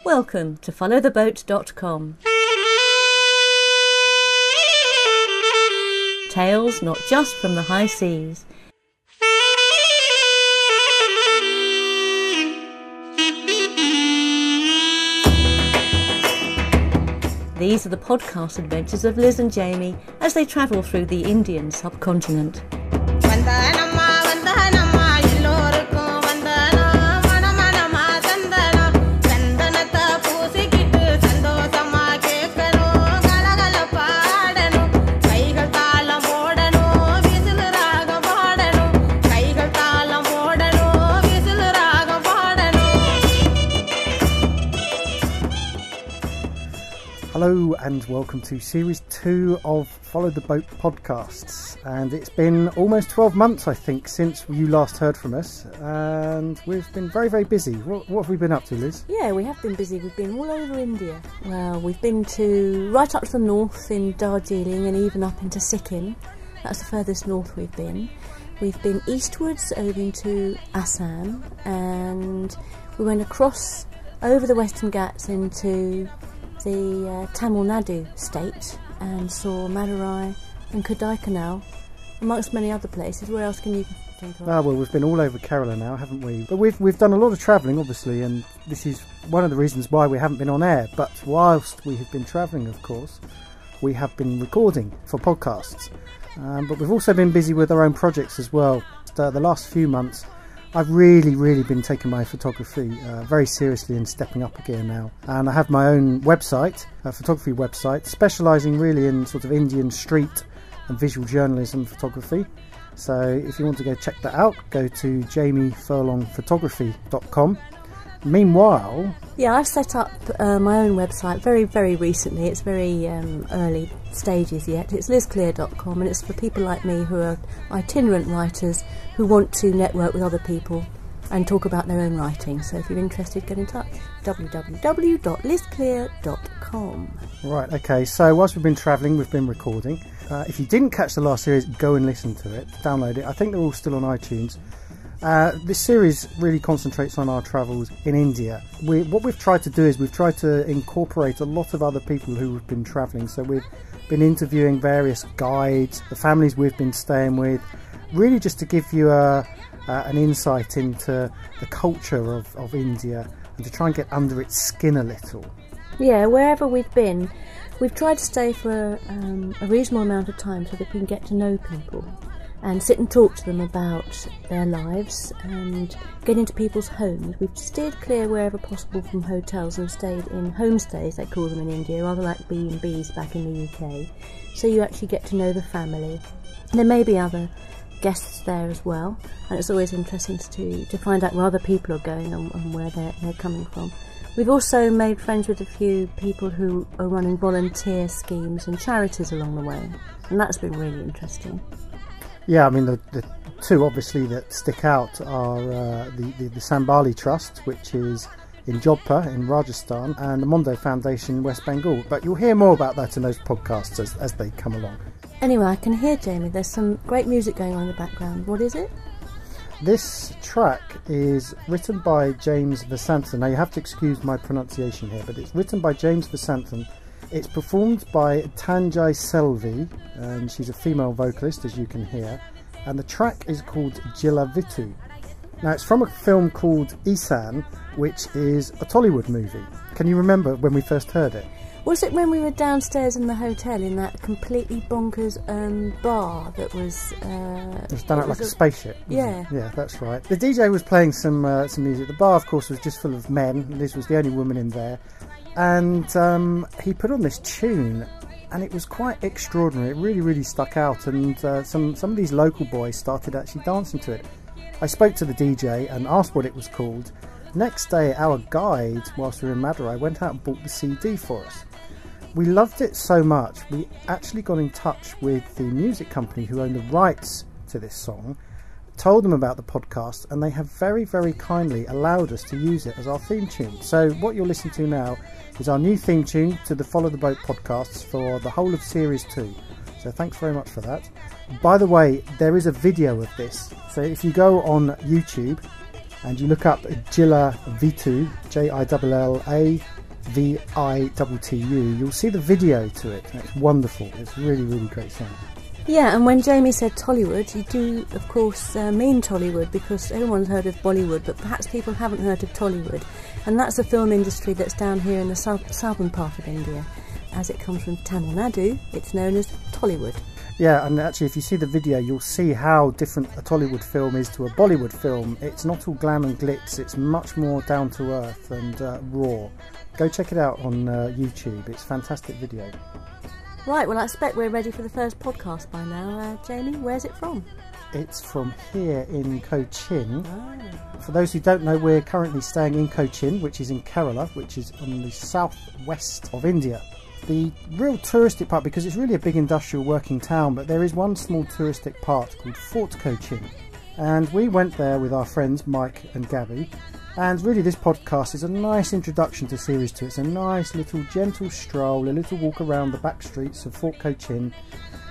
Welcome to followtheboat.com. Tales not just from the high seas. These are the podcast adventures of Liz and Jamie as they travel through the Indian subcontinent. Hello and welcome to Series 2 of Follow the Boat podcasts, and it's been almost 12 months I think since you last heard from us, and we've been very busy. What have we been up to, Liz? Yeah, we have been busy. We've been all over India. Well, we've been to right up to the north in Darjeeling and even up into Sikkim. That's the furthest north we've been. We've been eastwards over into Assam, and we went across over the Western Ghats into the Tamil Nadu state and saw Madurai and Kodaikanal, amongst many other places. Where else can you think of? Well, we've been all over Kerala now, haven't we? But we've done a lot of travelling, obviously, and this is one of the reasons why we haven't been on air. But whilst we have been travelling, of course, we have been recording for podcasts. But we've also been busy with our own projects as well. The last few months, I've really been taking my photography very seriously and stepping up a gear now. And I have my own website, a photography website, specialising really in sort of Indian street and visual journalism photography. So if you want to go check that out, go to jamiefurlongphotography.com. Meanwhile... Yeah, I've set up my own website very recently. It's very early stages yet. It's lizclear.com, and it's for people like me who are itinerant writers who want to network with other people and talk about their own writing. So if you're interested, get in touch. www.lizclear.com. Right, okay, so whilst we've been travelling, we've been recording. If you didn't catch the last series, go and listen to it, download it. I think they're all still on iTunes. This series really concentrates on our travels in India. What we've tried to do is we've tried to incorporate a lot of other people who have been travelling. So we've been interviewing various guides, the families we've been staying with, really just to give you an insight into the culture of India and to try and get under its skin a little. Yeah, wherever we've been, we've tried to stay for a reasonable amount of time so that we can get to know people and sit and talk to them about their lives and get into people's homes. We've steered clear wherever possible from hotels and stayed in homestays, they call them in India, rather like B&Bs back in the UK. So you actually get to know the family. And there may be other guests there as well, and it's always interesting to find out where other people are going and where they're coming from. We've also made friends with a few people who are running volunteer schemes and charities along the way, and that's been really interesting. Yeah, I mean, the two obviously that stick out are the Sambali Trust, which is in Jodhpur in Rajasthan, and the Mondo Foundation in West Bengal. But you'll hear more about that in those podcasts as they come along. Anyway, I can hear, Jamie, there's some great music going on in the background. What is it? This track is written by James Vasanthan. Now, you have to excuse my pronunciation here, but it's written by James Vasanthan. It's performed by Tanjai Selvi, and she's a female vocalist, as you can hear, and the track is called Jilavitu. Now, it's from a film called Isan, which is a Tollywood movie. Can you remember when we first heard it? Was it when we were downstairs in the hotel in that completely bonkers bar that was... it was done out like a spaceship. Yeah. Yeah, that's right. The DJ was playing some music. The bar, of course, was just full of men. Liz was the only woman in there. And he put on this tune, and it was quite extraordinary. It really stuck out, and some of these local boys started actually dancing to it. I spoke to the DJ and asked what it was called. Next day, our guide, whilst we were in Madurai, went out and bought the CD for us. We loved it so much, we actually got in touch with the music company who owned the rights to this song, told them about the podcast, and they have very kindly allowed us to use it as our theme tune. So what you're listening to now is our new theme tune to the Follow the Boat podcasts for the whole of Series 2. So thanks very much for that. By the way, there is a video of this. So if you go on YouTube and you look up Jilla Vitu, JILLAVITTU, you'll see the video to it. It's wonderful. It's really, really great song. Yeah, and when Jamie said Tollywood, you do, of course, mean Tollywood, because everyone's heard of Bollywood, but perhaps people haven't heard of Tollywood. And that's the film industry that's down here in the southern part of India. As it comes from Tamil Nadu, it's known as Tollywood. Yeah, and actually if you see the video, you'll see how different a Tollywood film is to a Bollywood film. It's not all glam and glitz, it's much more down to earth and raw. Go check it out on YouTube, it's a fantastic video. Right, well I expect we're ready for the first podcast by now. Jamie, where's it from? It's from here in Cochin. For those who don't know, we're currently staying in Cochin, which is in Kerala, which is on the southwest of India. The real touristic part, because it's really a big industrial working town, but there is one small touristic part called Fort Cochin. And we went there with our friends Mike and Gabby. And really this podcast is a nice introduction to Series 2. It's a nice little gentle stroll, a little walk around the back streets of Fort Cochin.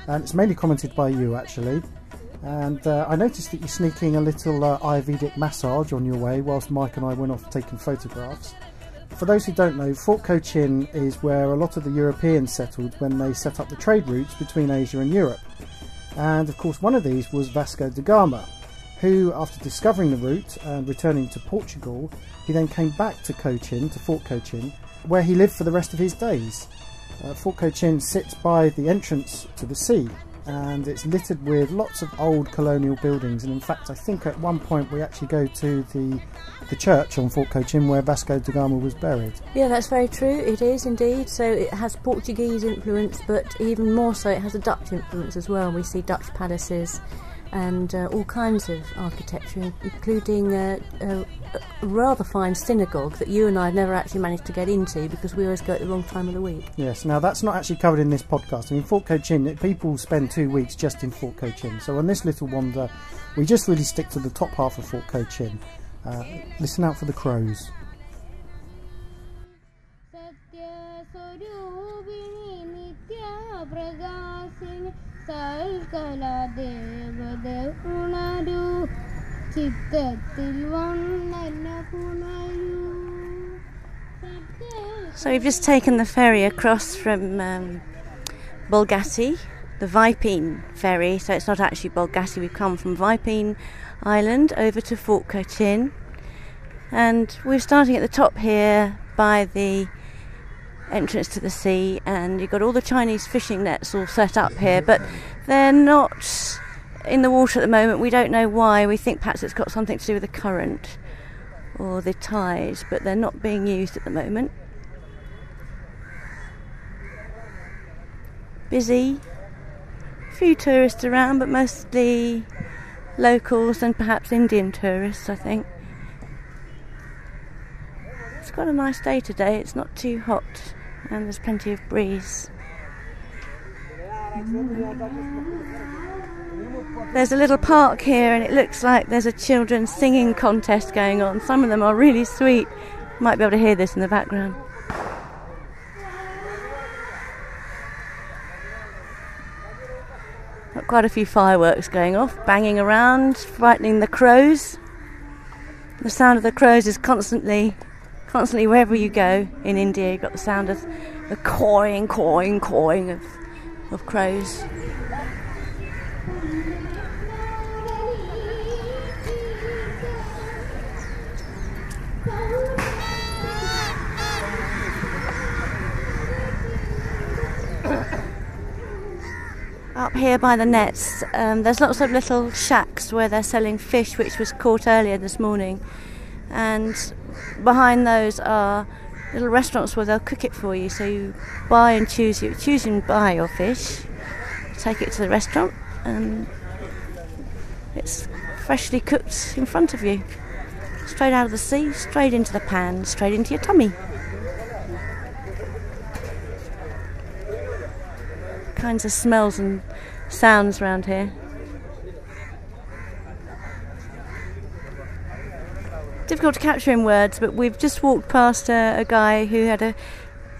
And it's mainly commented by you actually. And I noticed that you're sneaking a little Ayurvedic massage on your way whilst Mike and I went off taking photographs. For those who don't know, Fort Cochin is where a lot of the Europeans settled when they set up the trade routes between Asia and Europe. And of course one of these was Vasco da Gama, who, after discovering the route and returning to Portugal, he then came back to Cochin, to Fort Cochin, where he lived for the rest of his days. Fort Cochin sits by the entrance to the sea, and it's littered with lots of old colonial buildings, and in fact I think at one point we actually go to the church on Fort Cochin where Vasco da Gama was buried. Yeah, that's very true, it is indeed. So it has Portuguese influence, but even more so it has a Dutch influence as well. We see Dutch palaces and all kinds of architecture, including a rather fine synagogue that you and I have never actually managed to get into because we always go at the wrong time of the week. Yes, now that's not actually covered in this podcast. I mean, Fort Cochin, people spend 2 weeks just in Fort Cochin, so on this little wander we just really stick to the top half of Fort Cochin. Listen out for the crows. So we've just taken the ferry across from Bulgati, the Vipine ferry, so it's not actually Bulgati, we've come from Vipine Island over to Fort Cochin, and we're starting at the top here by the entrance to the sea, and you've got all the Chinese fishing nets all set up here, but they're not in the water at the moment. We don't know why. We think perhaps it's got something to do with the current or the tides, but they're not being used at the moment. Busy, a few tourists around, but mostly locals and perhaps Indian tourists, I think. It's got a nice day today, it's not too hot and there's plenty of breeze. There's a little park here and it looks like there's a children's singing contest going on. Some of them are really sweet. Might be able to hear this in the background. Got quite a few fireworks going off, banging around, frightening the crows. The sound of the crows is constantly wherever you go in India, you've got the sound of the cawing of crows. Up here by the nets, there's lots of little shacks where they're selling fish which was caught earlier this morning, and behind those are little restaurants where they'll cook it for you, so you buy and choose and buy your fish, take it to the restaurant and it's freshly cooked in front of you, straight out of the sea, straight into the pan, straight into your tummy. Kinds of smells and sounds around here. Difficult to capture in words, but we've just walked past a guy who had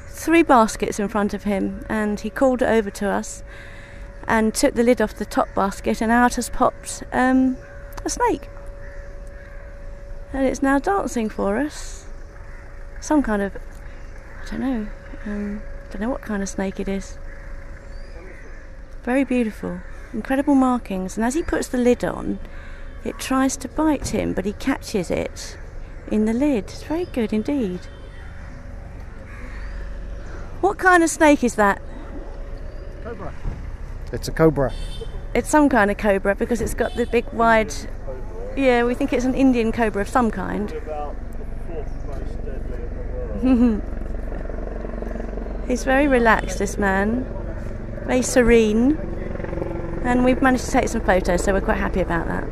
3 baskets in front of him, and he called it over to us and took the lid off the top basket, and out has popped a snake. And it's now dancing for us. Some kind of, I don't know what kind of snake it is. Very beautiful, incredible markings. And as he puts the lid on, it tries to bite him, but he catches it in the lid. It's very good indeed. What kind of snake is that? Cobra. It's a cobra. It's some kind of cobra because it's got the big wide... Yeah, we think it's an Indian cobra of some kind. About the 4th most deadly in the world. He's very relaxed, this man. Very serene. And we've managed to take some photos, so we're quite happy about that.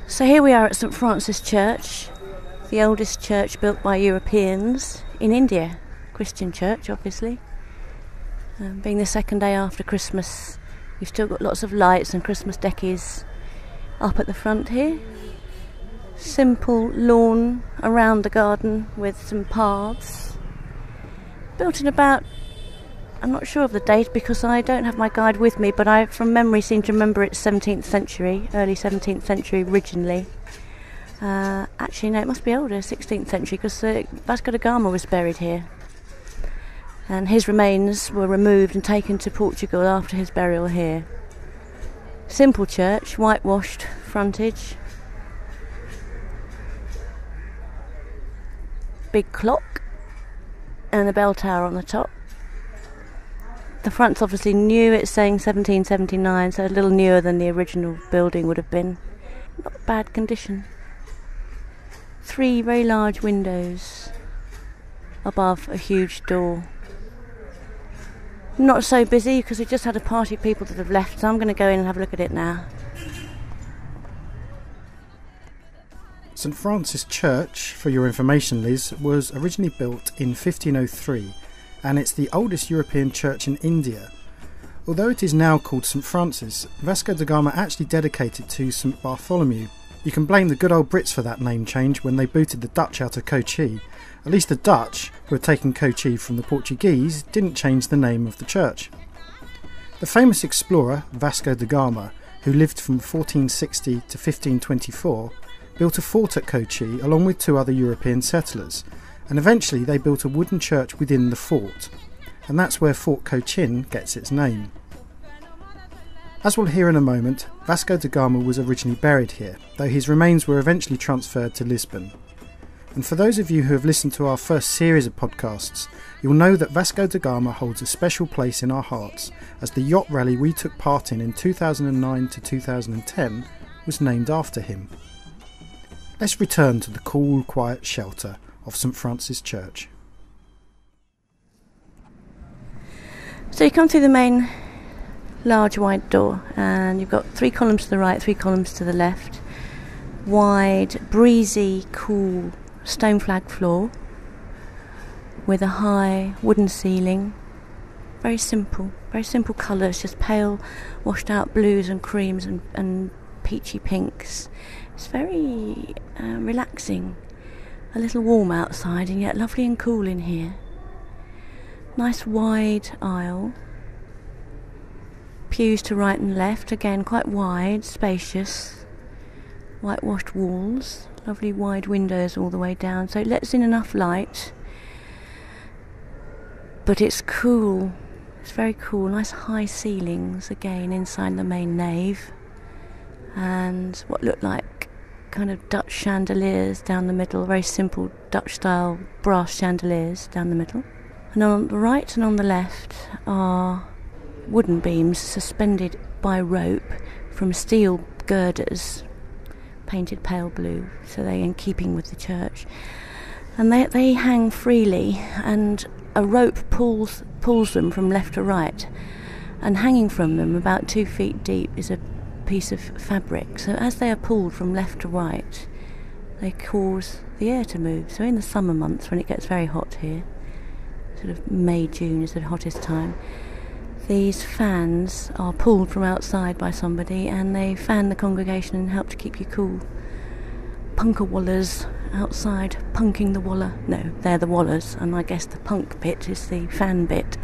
So here we are at St Francis Church, the oldest church built by Europeans in India. Christian church, obviously. Being the second day after Christmas, you've still got lots of lights and Christmas deckies up at the front here. Simple lawn around the garden with some paths. Built in about, I'm not sure of the date because I don't have my guide with me, but I from memory seem to remember it's 17th century, early 17th century originally. Actually no, it must be older, 16th century, because Vasco da Gama was buried here. And his remains were removed and taken to Portugal after his burial here. Simple church, whitewashed frontage. Big clock and a bell tower on the top. The front's obviously new, it's saying 1779, so a little newer than the original building would have been. Not bad condition. 3 very large windows above a huge door. Not so busy because we just had a party of people that have left, so I'm going to go in and have a look at it now. St Francis Church, for your information Liz, was originally built in 1503 and it's the oldest European church in India. Although it is now called St Francis, Vasco da Gama actually dedicated to St Bartholomew. You can blame the good old Brits for that name change when they booted the Dutch out of Cochin. At least the Dutch, who had taken Cochin from the Portuguese, didn't change the name of the church. The famous explorer Vasco da Gama, who lived from 1460 to 1524, built a fort at Cochin along with 2 other European settlers, and eventually they built a wooden church within the fort, and that's where Fort Cochin gets its name. As we'll hear in a moment, Vasco da Gama was originally buried here, though his remains were eventually transferred to Lisbon. And for those of you who have listened to our first series of podcasts, you'll know that Vasco da Gama holds a special place in our hearts, as the yacht rally we took part in 2009 to 2010 was named after him. Let's return to the cool, quiet shelter of St Francis Church. So you come through the main large wide door and you've got 3 columns to the right, 3 columns to the left. Wide, breezy, cool stone flag floor with a high wooden ceiling. Very simple colours, just pale washed out blues and creams and peachy pinks. It's very relaxing. A little warm outside and yet lovely and cool in here. Nice wide aisle. Pews to right and left, again quite wide, spacious. Whitewashed walls, lovely wide windows all the way down, so it lets in enough light. But it's cool, it's very cool. Nice high ceilings again inside the main nave. And what look like kind of Dutch chandeliers down the middle, very simple Dutch style brass chandeliers down the middle. And on the right and on the left are wooden beams suspended by rope from steel girders, painted pale blue, so they're in keeping with the church. And they hang freely, and a rope pulls them from left to right, and hanging from them about 2 feet deep is a piece of fabric. So as they are pulled from left to right, they cause the air to move. So in the summer months when it gets very hot here, sort of May, June is the hottest time, these fans are pulled from outside by somebody and they fan the congregation and help to keep you cool. Punker wallers outside punking the waller. No, they're the wallers, and I guess the punk bit is the fan bit.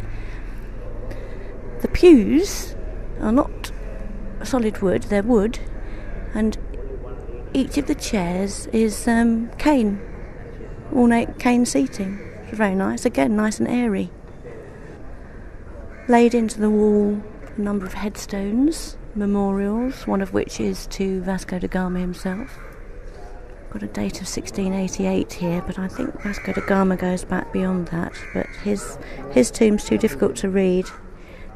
The pews are not solid wood, they're wood, and each of the chairs is cane, ornate cane seating. It's very nice, again nice and airy. Laid into the wall a number of headstones, memorials, one of which is to Vasco da Gama himself. Got a date of 1688 here, but I think Vasco da Gama goes back beyond that, but his tomb's too difficult to read.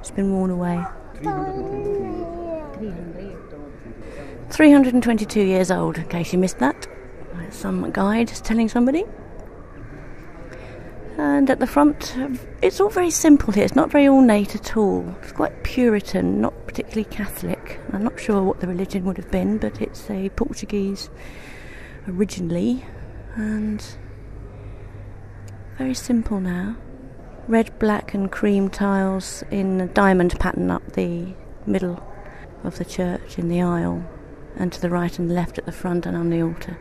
It's been worn away. 322 years old, in case you missed that. Some guide is telling somebody. And at the front, it's all very simple here. It's not very ornate at all. It's quite Puritan, not particularly Catholic. I'm not sure what the religion would have been, but it's a Portuguese originally, and very simple now. Red, black and cream tiles in a diamond pattern up the middle of the church in the aisle, and to the right and left at the front and on the altar.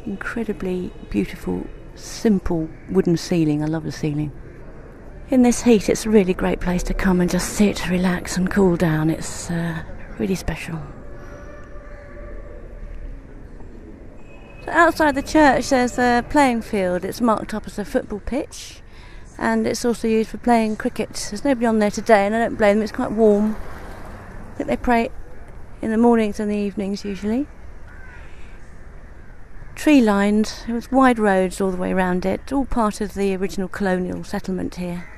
Incredibly beautiful, simple wooden ceiling. I love the ceiling. In this heat, it's a really great place to come and just sit, relax and cool down. It's really special. So outside the church there's a playing field. It's marked up as a football pitch, and it's also used for playing cricket. There's nobody on there today, and I don't blame them. It's quite warm. I think they pray in the mornings and the evenings usually. Tree lined, there was wide roads all the way around it, all part of the original colonial settlement here.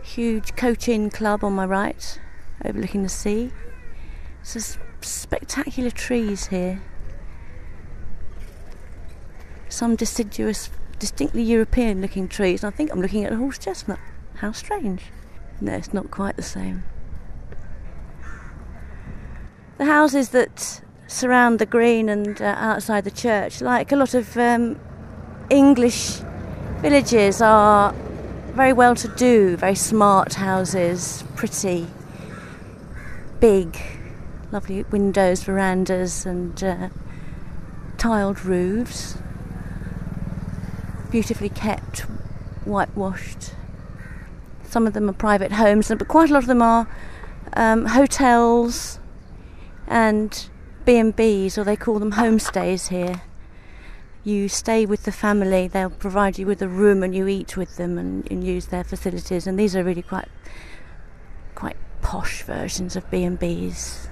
Huge Cochin club on my right, overlooking the sea. There's spectacular trees here. Some deciduous, distinctly European looking trees. I think I'm looking at a horse chestnut. How strange. No, it's not quite the same. The houses that surround the green and outside the church, like a lot of English villages, are very well to do, very smart houses, pretty, big, lovely windows, verandas and tiled roofs, beautifully kept, whitewashed. Some of them are private homes, but quite a lot of them are hotels and B&Bs, or they call them homestays here. You stay with the family, they'll provide you with a room and you eat with them and use their facilities, and these are really quite posh versions of B&Bs.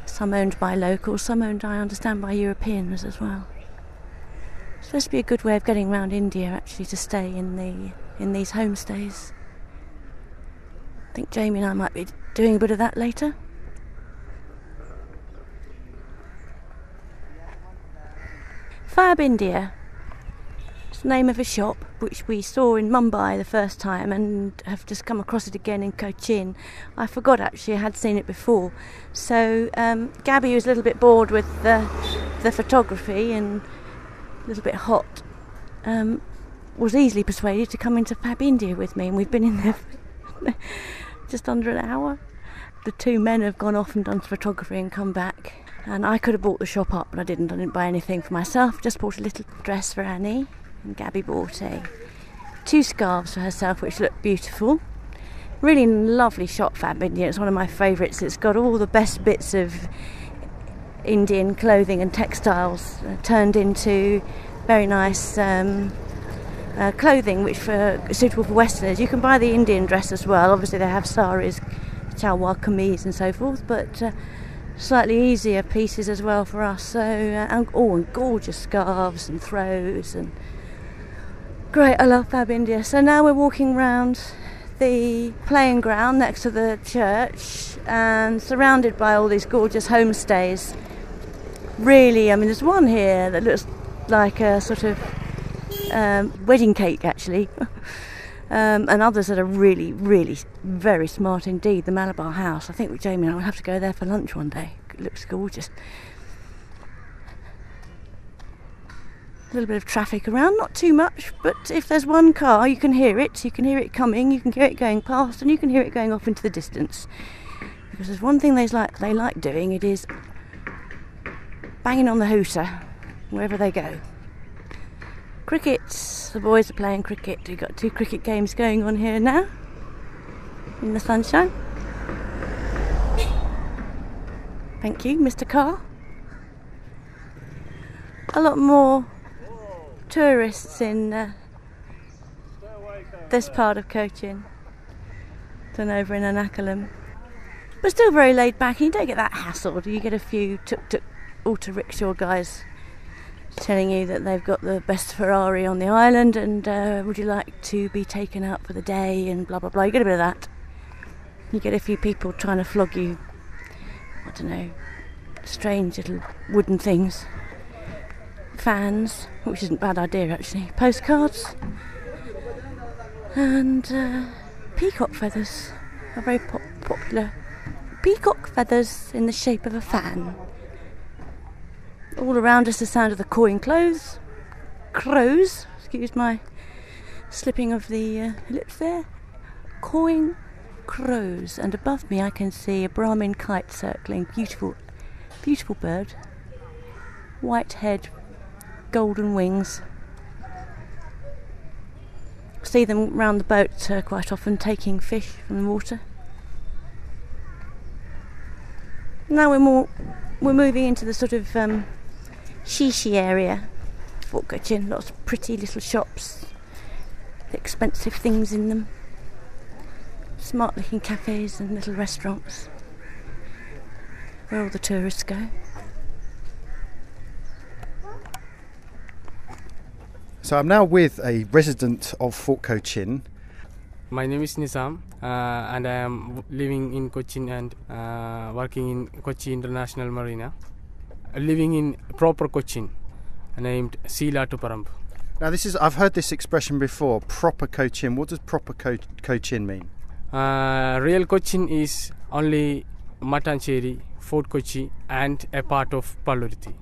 Some owned by locals, some owned, I understand, by Europeans as well. It's supposed to be a good way of getting around India, actually, to stay in these homestays. I think Jamie and I might be doing a bit of that later. Fab India. It's the name of a shop which we saw in Mumbai the first time and have just come across it again in Cochin. I forgot actually, I had seen it before. So Gabby was a little bit bored with the photography and a little bit hot, was easily persuaded to come into Fab India with me, and we've been in there for just under an hour. The two men have gone off and done photography and come back. And I could have bought the shop up, but I didn't buy anything for myself. Just bought a little dress for Annie, and Gabby bought two scarves for herself, which look beautiful. Really lovely shop, Fab India. It's one of my favourites. It's got all the best bits of Indian clothing and textiles turned into very nice clothing, which suitable for Westerners. You can buy the Indian dress as well. Obviously, they have saris, chalwar kameez, and so forth, but slightly easier pieces as well for us. So and gorgeous scarves and throws, and great. I love Fab India. So now we're walking around the playing ground next to the church and surrounded by all these gorgeous homestays. Really, I mean, there's one here that looks like a sort of wedding cake actually. And others that are really, really very smart indeed. The Malabar House. I think Jamie and I will have to go there for lunch one day. It looks gorgeous. A little bit of traffic around, not too much, but if there's one car, you can hear it. You can hear it coming, you can hear it going past, and you can hear it going off into the distance. Because there's one thing they like doing, it is banging on the hooter wherever they go. Cricket. The boys are playing cricket. We've got two cricket games going on here now. in the sunshine. Thank you, Mr. Carr. A lot more tourists in this part of Cochin than over in Ernakulam. But still very laid back, and you don't get that hassled. You get a few tuk-tuk auto rickshaw guys telling you that they've got the best Ferrari on the island and would you like to be taken out for the day and blah blah blah. You get a bit of that. You get a few people trying to flog you, I don't know, strange little wooden things. Fans, which isn't a bad idea actually. Postcards. And peacock feathers are very popular. Peacock feathers in the shape of a fan. All around us the sound of the cawing crows, excuse my slipping of the lips there, cawing crows, and above me I can see a Brahmin kite circling, beautiful bird, white head, golden wings. See them round the boat quite often taking fish from the water. Now we're moving into the sort of Shishi area, Fort Cochin. Lots of pretty little shops, expensive things in them, smart looking cafes and little restaurants where all the tourists go. So I'm now with a resident of Fort Cochin. My name is Nizam and I am living in Cochin and working in Kochi International Marina. Living in proper Cochin, named Seelatuparambu. Now I've heard this expression before, proper Cochin. What does proper Cochin mean? Real Cochin is only Matancheri, Fort Cochin and a part of Pallurthi.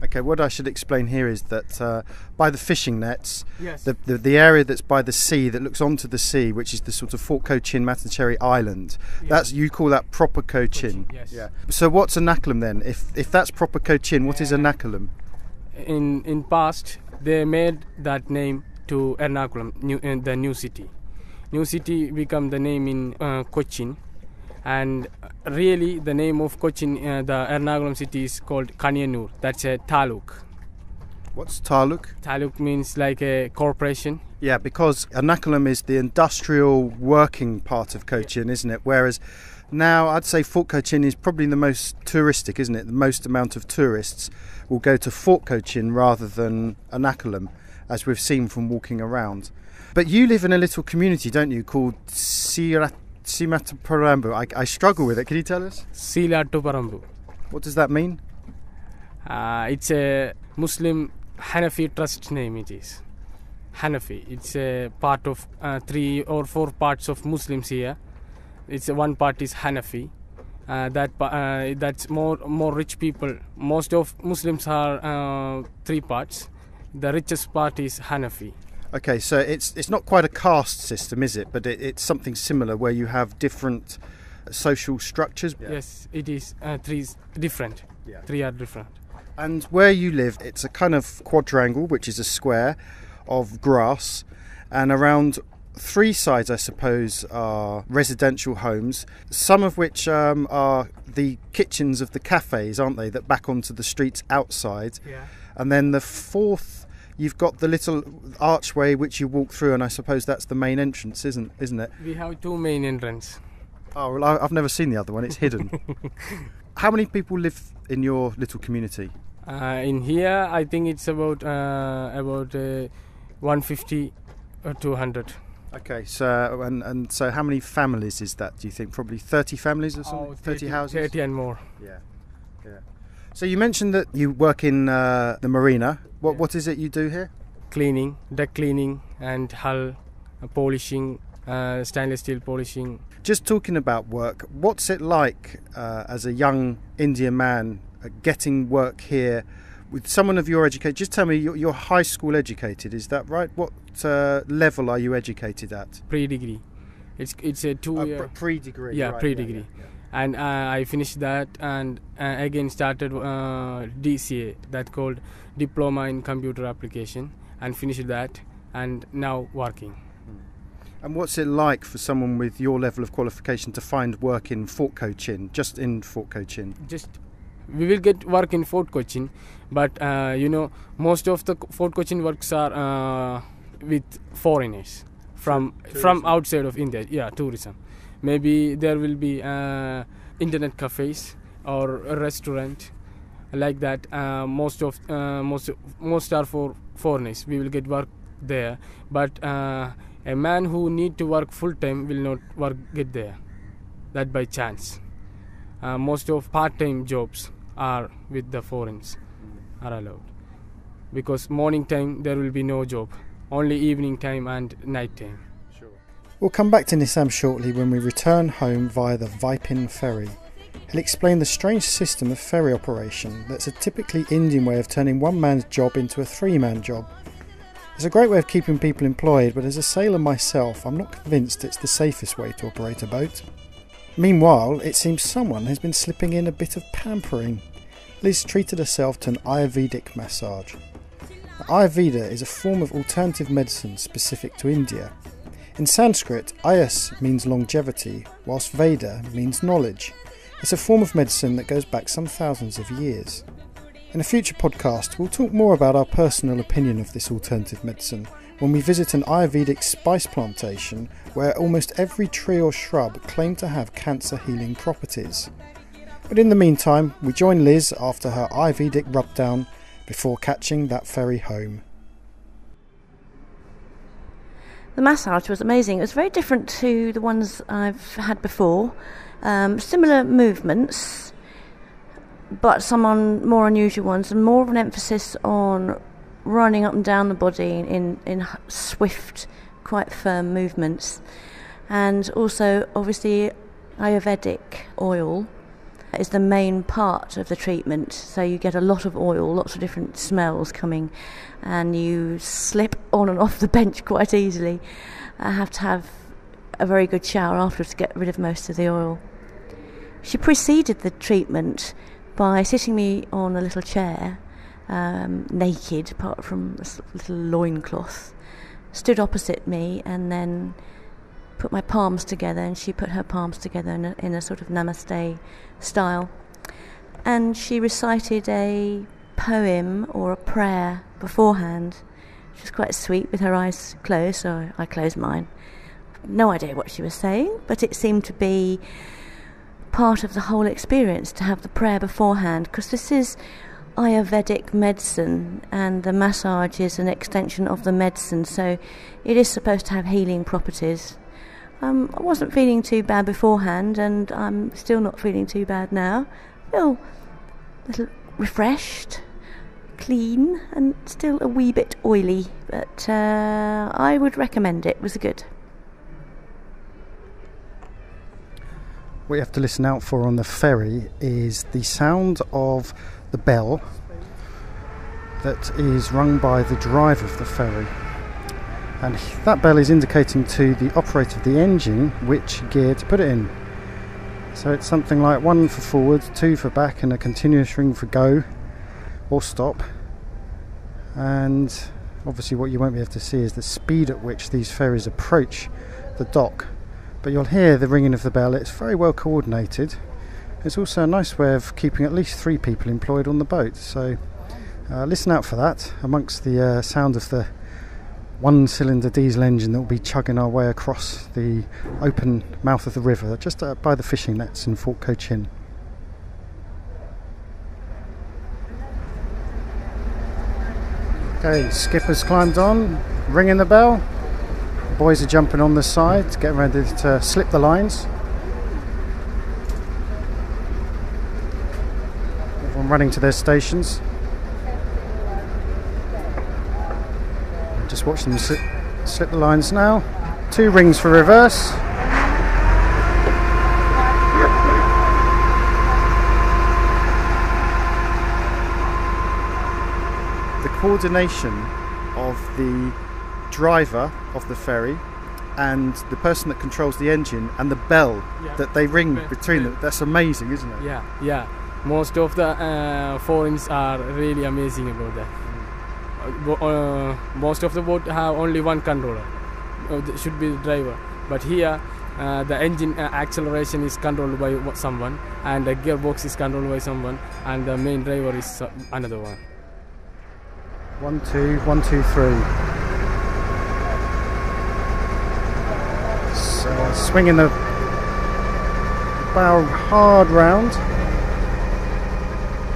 Okay, what I should explain here is that by the fishing nets, yes, the area that's by the sea, that looks onto the sea, which is the sort of Fort Cochin, Matancheri Island, yes, you call that proper Cochin. Yes. Yeah. So what's Ernakulam then? If that's proper Cochin, what is Ernakulam? In past, they made that name to Ernakulam, the new city. New city become the name in Cochin. And really the name of Cochin, the Ernakulam city is called Kanyanur. That's a taluk. What's taluk? Taluk means like a corporation. Yeah, because Ernakulam is the industrial working part of Cochin, isn't it? Whereas now I'd say Fort Cochin is probably the most touristic, isn't it? The most amount of tourists will go to Fort Cochin rather than Ernakulam, as we've seen from walking around. But you live in a little community, don't you, called Seelatuparambu. I struggle with it. Can you tell us? Seelatuparambu. What does that mean? It's a Muslim Hanafi trust name. It is Hanafi. It's a part of 3 or 4 parts of Muslims here. It's one part is Hanafi. That's more rich people. Most of Muslims are 3 parts. The richest part is Hanafi. Okay, so it's not quite a caste system, is it? But it's something similar where you have different social structures. Yeah. Yes, it is 3 different. Yeah. 3 are different. And where you live, it's a kind of quadrangle, which is a square of grass, and around 3 sides, I suppose, are residential homes, some of which are the kitchens of the cafes, aren't they, that back onto the streets outside. Yeah. And then the 4th, you've got the little archway which you walk through, and I suppose that's the main entrance, isn't it? We have 2 main entrances. Oh, well, I've never seen the other one. It's hidden. How many people live in your little community? In here, I think it's about 150 or 200. Okay, so and so how many families is that, do you think? Probably 30 families or something? 30 houses? 30 and more. Yeah. So you mentioned that you work in the marina. What is it you do here? Cleaning, deck cleaning and hull polishing, stainless steel polishing. Just talking about work, what's it like as a young Indian man getting work here with someone of your education? Just tell me, you're high school educated, is that right? What level are you educated at? Pre-degree. It's a 2-year... pre-degree. Yeah, right, pre-degree. Yeah. And I finished that and again started DCA, that called Diploma in Computer Application, and finished that and now working. And what's it like for someone with your level of qualification to find work in Fort Cochin, just in Fort Cochin? We will get work in Fort Cochin, but most of the Fort Cochin works are with foreigners from outside of India. Yeah, tourism. Maybe there will be internet cafes or a restaurant like that. Most are for foreigners. We will get work there, but a man who need to work full time will not get there. That by chance. Most of part-time jobs are with the foreigners are allowed, because morning time there will be no job, only evening time and night time. Sure. We'll come back to Nissam shortly when we return home via the Vipin ferry. He'll explain the strange system of ferry operation that's a typically Indian way of turning one man's job into a three-man job. It's a great way of keeping people employed, but as a sailor myself, I'm not convinced it's the safest way to operate a boat. Meanwhile, it seems someone has been slipping in a bit of pampering. Liz treated herself to an Ayurvedic massage. Ayurveda is a form of alternative medicine specific to India. In Sanskrit, Ayas means longevity, whilst Veda means knowledge. It's a form of medicine that goes back some thousands of years. In a future podcast, we'll talk more about our personal opinion of this alternative medicine when we visit an Ayurvedic spice plantation where almost every tree or shrub claimed to have cancer healing properties. But in the meantime, we join Liz after her Ayurvedic rub-down before catching that ferry home. The massage was amazing. It was very different to the ones I've had before. Similar movements, but some more unusual ones, and more of an emphasis on running up and down the body in swift, quite firm movements. And also, obviously, Ayurvedic oil is the main part of the treatment, so you get a lot of oil, lots of different smells coming, and you slip on and off the bench quite easily. I have to have a very good shower afterwards to get rid of most of the oil. She preceded the treatment by sitting me on a little chair, naked apart from a little loincloth, stood opposite me, and then put my palms together, and she put her palms together in a sort of namaste style, and she recited a poem or a prayer beforehand, which was quite sweet, with her eyes closed, so I closed mine. No idea what she was saying, but it seemed to be part of the whole experience to have the prayer beforehand, because this is Ayurvedic medicine and the massage is an extension of the medicine, so it is supposed to have healing properties. I wasn't feeling too bad beforehand, and I'm still not feeling too bad now. I feel a little refreshed, clean, and still a wee bit oily, but I would recommend it. It was good. What you have to listen out for on the ferry is the sound of the bell that is rung by the driver of the ferry, and that bell is indicating to the operator of the engine which gear to put it in. So it's something like 1 for forward, 2 for back, and a continuous ring for go or stop. And obviously what you won't be able to see is the speed at which these ferries approach the dock, but you'll hear the ringing of the bell. It's very well coordinated. It's also a nice way of keeping at least 3 people employed on the boat, so listen out for that amongst the sound of the 1-cylinder diesel engine that will be chugging our way across the open mouth of the river just by the fishing nets in Fort Cochin. Okay, skipper's climbed on, ringing the bell. The boys are jumping on the side, getting ready to slip the lines. Everyone running to their stations. Just watch them slip the lines now. 2 rings for reverse. The coordination of the driver of the ferry and the person that controls the engine and the bell that they ring between them, that's amazing, isn't it? Yeah. Most of the foreigners are really amazing about that. Most of the boat have only one controller. should be the driver. But here the engine acceleration is controlled by someone, and the gearbox is controlled by someone, and the main driver is another one. 1, 2, 1, 2, 3. So swinging the bow hard round.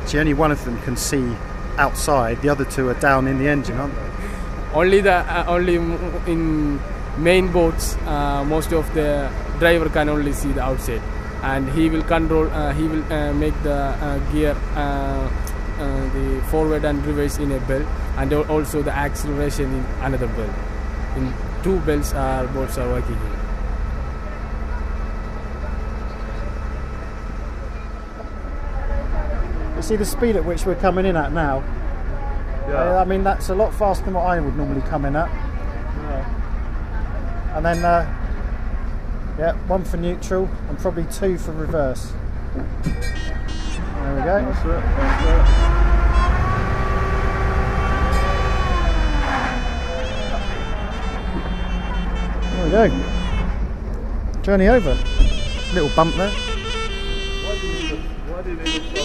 See, only one of them can see outside. The other two are down in the engine, aren't they? Only in main boats, most of the driver can only see the outside, and he will control. He will make the gear, the forward and reverse in a belt, and also the acceleration in another belt. In 2 belts, boats are working here. You see the speed at which we're coming in at now? Yeah. I mean, that's a lot faster than what I would normally come in at. Yeah. And then, yeah, 1 for neutral and probably 2 for reverse. There we go. That's it. That's it. There we go. Journey over. Little bump there. Why do you need a stop?